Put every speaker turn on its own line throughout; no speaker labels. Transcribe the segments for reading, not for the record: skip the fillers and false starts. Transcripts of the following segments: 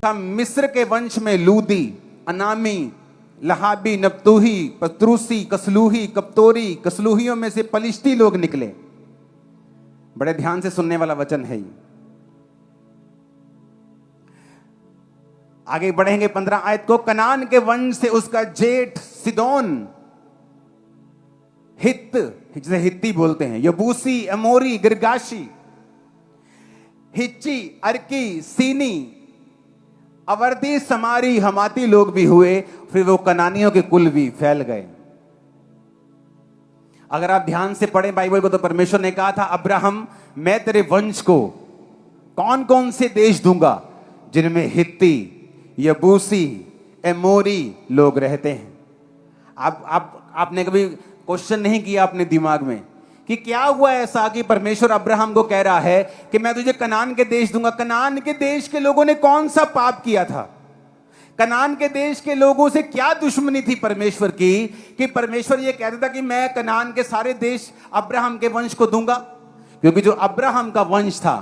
था मिस्र के वंश में लूदी, अनामी, लहाबी, नप्तूही, पत्रूसी, कसलूही, कप्तोरी, कसलूहियों में से पलिश्ती लोग निकले। बड़े ध्यान से सुनने वाला वचन है ये। आगे बढ़ेंगे 15 आयत को। कनान के वंश से उसका जेठ सिदोन, हित जिसे हित्ती बोलते हैं, यबूसी, अमोरी, गिरगाशी, हिच्ची, अर्की, सीनी, अवर्दी, समारी, हमाती लोग भी हुए। फिर वो कनानियों के कुल भी फैल गए। अगर आप ध्यान से पढ़ें बाइबल को तो परमेश्वर ने कहा था, अब्राहम मैं तेरे वंश को कौन कौन से देश दूंगा जिनमें हित्ती, यबूसी, एमोरी लोग रहते हैं। आपने कभी क्वेश्चन नहीं किया अपने दिमाग में कि क्या हुआ ऐसा कि परमेश्वर अब्राहम को कह रहा है कि मैं तुझे कनान के देश दूंगा। कनान के देश के लोगों ने कौन सा पाप किया था? कनान के देश के लोगों से क्या दुश्मनी थी परमेश्वर की कि परमेश्वर ये कहता था कि मैं कनान के सारे देश अब्राहम के वंश को दूंगा? क्योंकि जो अब्राहम का वंश था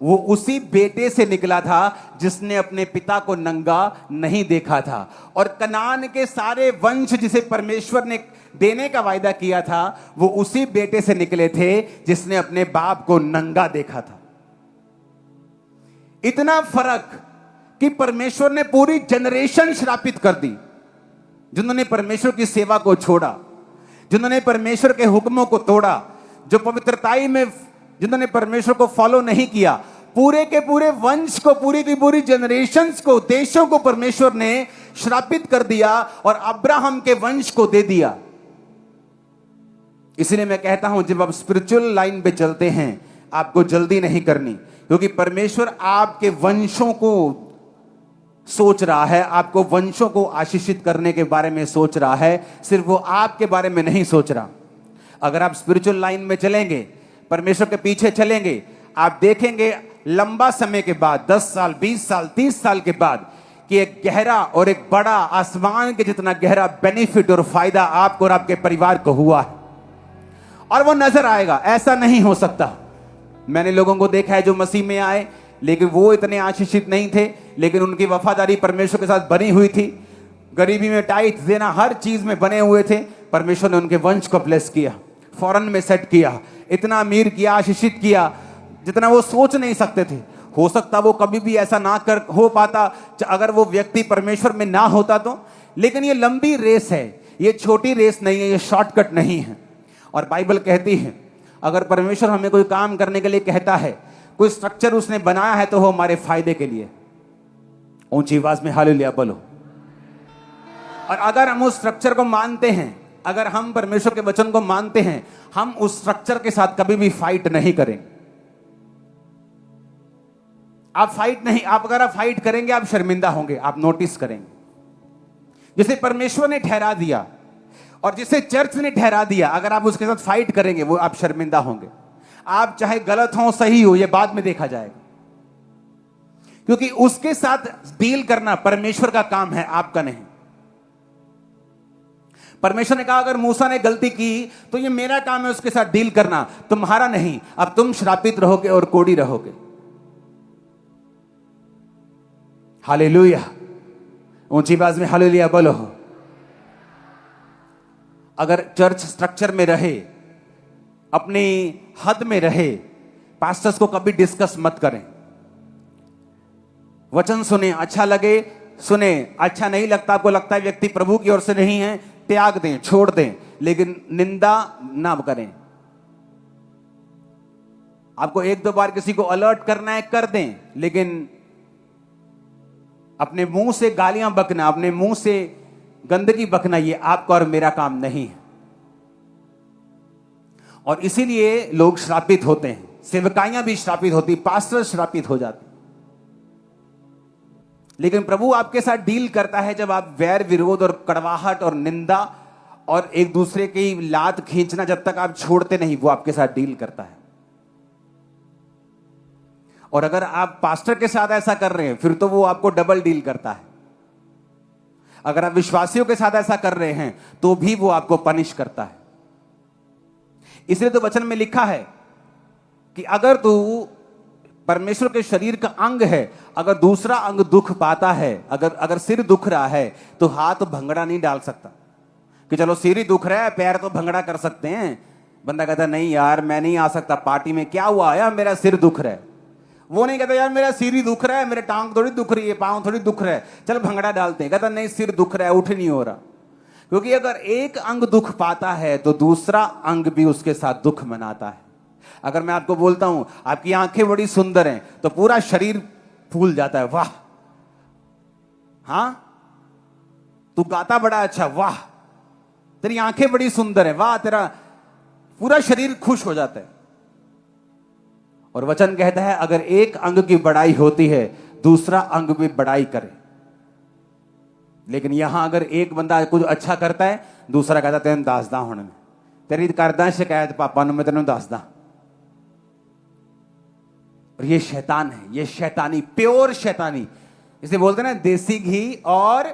वो उसी बेटे से निकला था जिसने अपने पिता को नंगा नहीं देखा था। और कनान के सारे वंश जिसे परमेश्वर ने देने का वायदा किया था वो उसी बेटे से निकले थे जिसने अपने बाप को नंगा देखा था। इतना फर्क कि परमेश्वर ने पूरी जनरेशन श्रापित कर दी जिन्होंने परमेश्वर की सेवा को छोड़ा, जिन्होंने परमेश्वर के हुक्मों को तोड़ा, जो पवित्रताई में जिन्होंने परमेश्वर को फॉलो नहीं किया। पूरे के पूरे वंश को, पूरी की पूरी जनरेशंस को, देशों को परमेश्वर ने श्रापित कर दिया और अब्राहम के वंश को दे दिया। इसलिए मैं कहता हूं जब आप स्पिरिचुअल लाइन पे चलते हैं आपको जल्दी नहीं करनी, क्योंकि परमेश्वर आपके वंशों को सोच रहा है, आपको वंशों को आशीषित करने के बारे में सोच रहा है, सिर्फ वो आपके बारे में नहीं सोच रहा। अगर आप स्पिरिचुअल लाइन में चलेंगे, परमेश्वर के पीछे चलेंगे, आप देखेंगे लंबा समय के बाद, 10 साल, 20 साल, 30 साल के बाद कि एक गहरा और एक बड़ा आसमान के जितना गहरा बेनिफिट और फायदा आपको और आपके परिवार को हुआ है और वो नजर आएगा। ऐसा नहीं हो सकता। मैंने लोगों को देखा है जो मसीह में आए लेकिन वो इतने आशीषित नहीं थे, लेकिन उनकी वफादारी परमेश्वर के साथ बनी हुई थी। गरीबी में टाइट देना, हर चीज में बने हुए थे। परमेश्वर ने उनके वंश को ब्लेस किया, फौरन में सेट किया, इतना अमीर किया, आशीषित किया जितना वो सोच नहीं सकते थे। हो सकता वो कभी भी ऐसा ना कर हो पाता अगर वो व्यक्ति परमेश्वर में ना होता तो। लेकिन ये लंबी रेस है, ये छोटी रेस नहीं है, ये शॉर्टकट नहीं है। और बाइबल कहती है अगर परमेश्वर हमें कोई काम करने के लिए कहता है, कोई स्ट्रक्चर उसने बनाया है तो वो हमारे फायदे के लिए। ऊंची आवाज में हालेलुया बोलो। और अगर हम उस स्ट्रक्चर को मानते हैं, अगर हम परमेश्वर के वचन को मानते हैं, हम उस स्ट्रक्चर के साथ कभी भी फाइट नहीं करेंगे। आप अगर आप फाइट करेंगे आप शर्मिंदा होंगे। आप नोटिस करेंगे जिसे परमेश्वर ने ठहरा दिया और जिसे चर्च ने ठहरा दिया, अगर आप उसके साथ फाइट करेंगे वो आप शर्मिंदा होंगे। आप चाहे गलत हो सही हो ये बाद में देखा जाएगा, क्योंकि उसके साथ डील करना परमेश्वर का काम है, आपका नहीं। परमेश्वर ने कहा अगर मूसा ने गलती की तो ये मेरा काम है उसके साथ डील करना, तुम्हारा नहीं। अब तुम श्रापित रहोगे और कोड़ी रहोगे। हालेलुया। ऊंची आवाज में हालेलुया बोलो। अगर चर्च स्ट्रक्चर में रहे, अपनी हद में रहे, पास्टर्स को कभी डिस्कस मत करें। वचन सुने, अच्छा लगे सुने, अच्छा नहीं लगता, आपको लगता है व्यक्ति प्रभु की ओर से नहीं है, त्याग दें, छोड़ दें, लेकिन निंदा ना करें। आपको 1-2 बार किसी को अलर्ट करना है कर दें, लेकिन अपने मुंह से गालियां बकना, अपने मुंह से गंदगी बकना, ये आपका और मेरा काम नहीं है। और इसीलिए लोग श्रापित होते हैं, सेवकाइयां भी श्रापित होती, पास्टर श्रापित हो जाते। लेकिन प्रभु आपके साथ डील करता है जब आप वैर विरोध और कड़वाहट और निंदा और एक दूसरे की लात खींचना जब तक आप छोड़ते नहीं, वो आपके साथ डील करता है। और अगर आप पास्टर के साथ ऐसा कर रहे हैं फिर तो वो आपको डबल डील करता है। अगर आप विश्वासियों के साथ ऐसा कर रहे हैं तो भी वो आपको पनिश करता है। इसलिए तो वचन में लिखा है कि अगर तू परमेश्वर के शरीर का अंग है। अगर दूसरा अंग दुख पाता है, अगर सिर दुख रहा है तो हाथ भंगड़ा नहीं डाल सकता कि चलो सिर ही दुख रहा है, पैर तो भंगड़ा कर सकते हैं। बंदा कहता नहीं यार मैं नहीं आ सकता पार्टी में, क्या हुआ यार मेरा सिर दुख रहा है। वो नहीं कहता यार मेरा सिर ही दुख रहा है, मेरे टांग थोड़ी दुख रही है, पांव थोड़ी दुख रहा है, चल भंगड़ा डालते हैं। कहता नहीं सिर दुख रहा है, उठ नहीं हो रहा। क्योंकि अगर एक अंग दुख पाता है तो दूसरा अंग भी उसके साथ दुख मनाता है। अगर मैं आपको बोलता हूं आपकी आंखें बड़ी सुंदर हैं तो पूरा शरीर फूल जाता है, वाह। हां, तू गाता बड़ा अच्छा, वाह। तेरी आंखें बड़ी सुंदर है, वाह। तेरा पूरा शरीर खुश हो जाता है। और वचन कहता है अगर एक अंग की बड़ाई होती है दूसरा अंग भी बड़ाई करे। लेकिन यहां अगर एक बंदा कुछ अच्छा करता है दूसरा कहता तेन दसदा हुण तेरी करदा शिकायत पापा नु, मैं तेन दसदा। और ये शैतान है, ये शैतानी, प्योर शैतानी। इसे बोलते हैं ना देसी घी और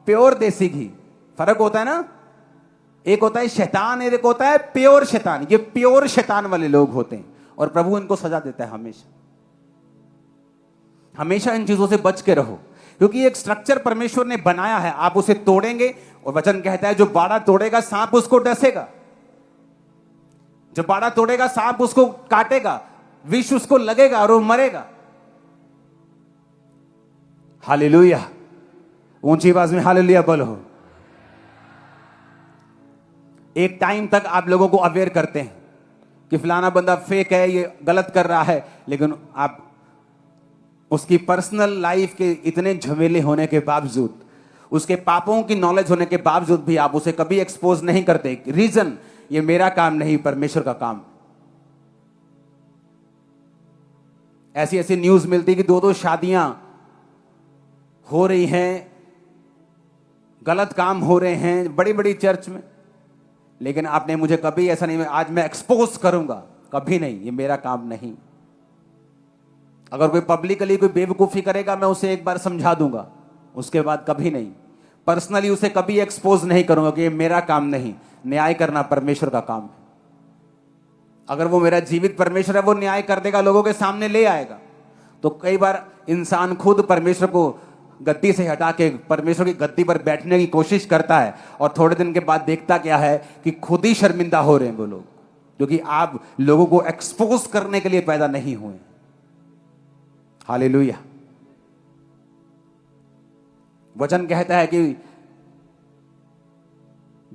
प्योर देसी घी, फर्क होता है ना। एक होता है शैतान, एक होता है प्योर शैतान। ये प्योर शैतान वाले लोग होते हैं और प्रभु इनको सजा देता है। हमेशा हमेशा इन चीजों से बच के रहो, क्योंकि एक स्ट्रक्चर परमेश्वर ने बनाया है, आप उसे तोड़ेंगे। और वचन कहता है जो बाड़ा तोड़ेगा सांप उसको डसेगा, जो बाड़ा तोड़ेगा सांप उसको काटेगा, विष उसको लगेगा और वो मरेगा। हालेलुया, ऊंची आवाज में हालेलुया बोलो। एक टाइम तक आप लोगों को अवेयर करते हैं कि फलाना बंदा फेक है, ये गलत कर रहा है, लेकिन आप उसकी पर्सनल लाइफ के इतने झमेले होने के बावजूद, उसके पापों की नॉलेज होने के बावजूद भी आप उसे कभी एक्सपोज नहीं करते। रीजन, ये मेरा काम नहीं, परमेश्वर का काम। ऐसी ऐसी न्यूज मिलती कि दो शादियां हो रही हैं, गलत काम हो रहे हैं बड़ी बड़ी चर्च में, लेकिन आपने मुझे कभी ऐसा नहीं, आज मैं एक्सपोज करूंगा, कभी नहीं, ये मेरा काम नहीं। अगर कोई पब्लिकली कोई बेवकूफी करेगा मैं उसे एक बार समझा दूंगा, उसके बाद कभी नहीं। पर्सनली उसे कभी एक्सपोज नहीं करूंगा कि ये मेरा काम नहीं। न्याय करना परमेश्वर का काम है। अगर वो मेरा जीवित परमेश्वर है, वो न्याय कर देगा, लोगों के सामने ले आएगा। तो कई बार इंसान खुद परमेश्वर को गद्दी से हटा के परमेश्वर की गद्दी पर बैठने की कोशिश करता है और थोड़े दिन के बाद देखता क्या है कि खुद ही शर्मिंदा हो रहे हैं वो लोग, क्योंकि आप लोगों को एक्सपोज करने के लिए पैदा नहीं हुए। हालेलुया। वचन कहता है कि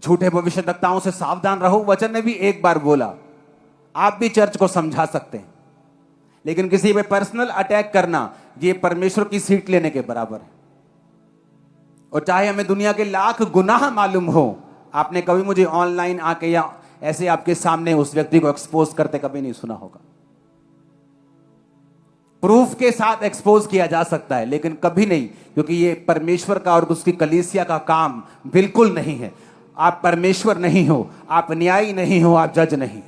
झूठे भविष्यद्वक्ताओं से सावधान रहो। वचन ने भी एक बार बोला, आप भी चर्च को समझा सकते हैं, लेकिन किसी पे पर्सनल अटैक करना ये परमेश्वर की सीट लेने के बराबर है। और चाहे हमें दुनिया के लाख गुनाह मालूम हो, आपने कभी मुझे ऑनलाइन आके या ऐसे आपके सामने उस व्यक्ति को एक्सपोज करते कभी नहीं सुना होगा। प्रूफ के साथ एक्सपोज किया जा सकता है, लेकिन कभी नहीं, क्योंकि ये परमेश्वर का और उसकी कलीसिया का काम बिल्कुल नहीं है। आप परमेश्वर नहीं हो, आप न्यायी नहीं हो, आप जज नहीं हो।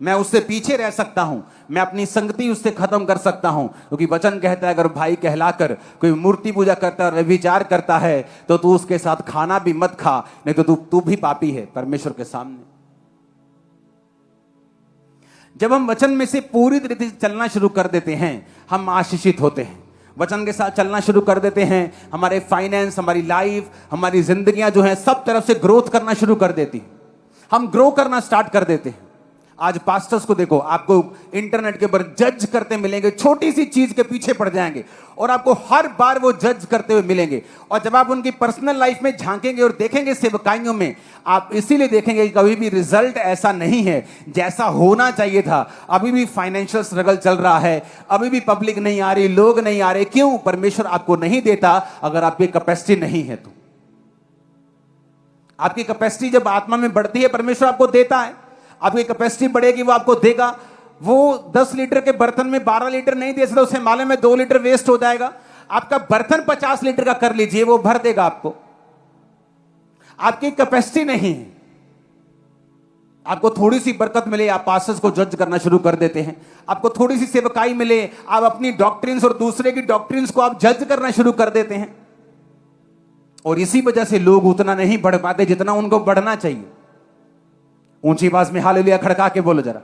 मैं उससे पीछे रह सकता हूं, मैं अपनी संगति उससे खत्म कर सकता हूं, क्योंकि वचन कहता है अगर भाई कहलाकर कोई मूर्ति पूजा करता है, व्यभिचार करता है, तो तू उसके साथ खाना भी मत खा, नहीं तो तू भी पापी है परमेश्वर के सामने। जब हम वचन में से पूरी तरीके से चलना शुरू कर देते हैं, हम आशीषित होते हैं। वचन के साथ चलना शुरू कर देते हैं, हमारे फाइनेंस, हमारी लाइफ, हमारी जिंदगियां जो हैं सब तरफ से ग्रोथ करना शुरू कर देती हैं। हम ग्रो करना स्टार्ट कर देते हैं। आज पास्टर्स को देखो, आपको इंटरनेट के ऊपर जज करते मिलेंगे, छोटी सी चीज के पीछे पड़ जाएंगे और आपको हर बार वो जज करते हुए मिलेंगे। और जब आप उनकी पर्सनल लाइफ में झांकेंगे और देखेंगे सेवकाइयों में, आप इसीलिए देखेंगे कि कभी भी रिजल्ट ऐसा नहीं है जैसा होना चाहिए था। अभी भी फाइनेंशियल स्ट्रगल चल रहा है, अभी भी पब्लिक नहीं आ रही, लोग नहीं आ रहे। क्यों? परमेश्वर आपको नहीं देता अगर आपकी कैपेसिटी नहीं है तो। आपकी कैपेसिटी जब आत्मा में बढ़ती है, परमेश्वर आपको देता है। आपकी कैपेसिटी बढ़ेगी, वो आपको देगा। वो 10 लीटर के बर्तन में 12 लीटर नहीं दे सकता, उसे मालूम है 2 लीटर वेस्ट हो जाएगा। आपका बर्तन 50 लीटर का कर लीजिए, वो भर देगा आपको। आपकी कैपेसिटी नहीं है। आपको थोड़ी सी बरकत मिले, आप पास्टर्स को जज करना शुरू कर देते हैं। आपको थोड़ी सी सेवकाई मिले, आप अपनी डॉक्ट्रिन्स और दूसरे की डॉक्ट्रिन्स को आप जज करना शुरू कर देते हैं। और इसी वजह से लोग उतना नहीं बढ़ पाते जितना उनको बढ़ना चाहिए। ऊंची आवाज में हालेलुया खड़का के बोलो जरा।